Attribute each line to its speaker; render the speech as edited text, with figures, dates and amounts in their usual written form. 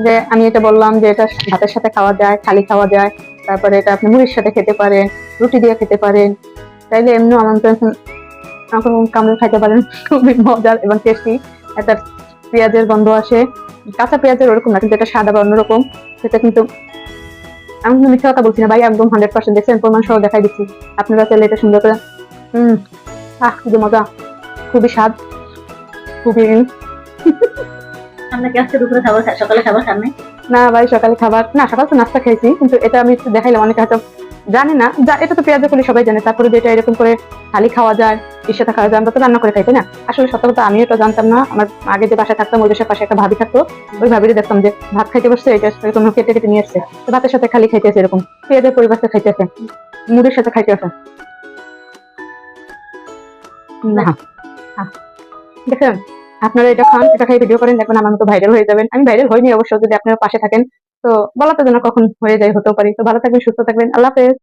Speaker 1: যে আমি এটা বললাম যে এটা ভাতের সাথে খাওয়া যায়, খালি খাওয়া যায়, তারপরে এটা আপনি মুড়ির সাথে খেতে পারেন, রুটি দিয়ে খেতে পারেন, চাইলে এমনিও কামড়ে খাইতে পারেন। খুবই মজার এবং টেস্টি। একটা পেঁয়াজের গন্ধ আসে, কাঁচা পেঁয়াজের ওরকম না, কিন্তু এটা স্বাদ আবার অন্যরকম। সেটা কিন্তু আমি কিন্তু মিথ্যা কথা বলছি না ভাই, একদম 100% দেখছেন, প্রমাণ সহ দেখাই দিচ্ছি। আপনারা চাইলে এটা সুন্দর করে খুবই মজা, খুবই স্বাদ, খুবই
Speaker 2: আমরা কি আজকে দুপুরে খাবার সকালে খাবার খান নাই?
Speaker 1: না ভাই, সকালে খাবার না, সকাল তো নাস্তা খাইছি, কিন্তু এটা আমি একটু দেখাইলাম, অনেকে হয়তো জানে না, এটা তো পেঁয়াজ কলি সবাই জানে, তারপরে যেটা এরকম করে খালি খাওয়া যায়, এর সাথে খাওয়া যায়, আমরা তো রান্না করে খাই, তাই না? আসলে সত্য কথা আমি এটা জানতাম না। আমার আগে যে বাসায় থাকতাম ওই দেশের পাশে একটা ভাবি থাকতো, ওই ভাবিরই দেখতাম যে ভাত খাইতে বসছে, এটা কোনো কেটে কেটে নিয়ে আসছে, তো ভাতের সাথে খালি খাইতেছে, এরকম পেঁয়াজের পরিবর্তে খাইতেছে, মুড়ির সাথে খাইতেছে। না দেখেন, আপনারা এটা খান, এটা খাই ভিডিও করেন, দেখবেন আমার মতো ভাইরাল হয়ে যাবেন। আমি ভাইরাল হইনি অবশ্য, যদি আপনারা পাশে থাকেন, তো বলা তো যেন কখন হয়ে যায়, হতেও পারি। তো ভালো থাকবেন, সুস্থ থাকবেন, আল্লাহ হাফেজ।